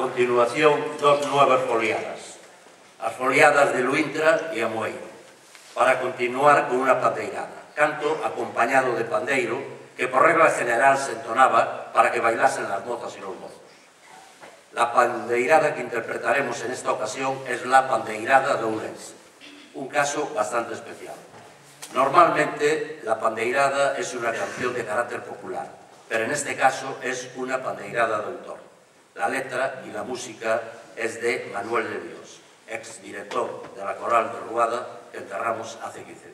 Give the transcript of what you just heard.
continuación, dos nuevas foliadas. As foliadas de Luintra e Amoeiro, para continuar con unha pandeirada. Canto acompañado de pandeiro, que por regla general se entonaba para que bailasen las mozas y los mozos. La pandeirada que interpretaremos en esta ocasión es la pandeirada de Ourense, un caso bastante especial. Normalmente la pandeirada es una canción de carácter popular, pero en este caso es una pandeirada de autor. La letra y la música es de Manuel de Dios, exdirector de la Coral de Ruada, que enterramos hace 15 días.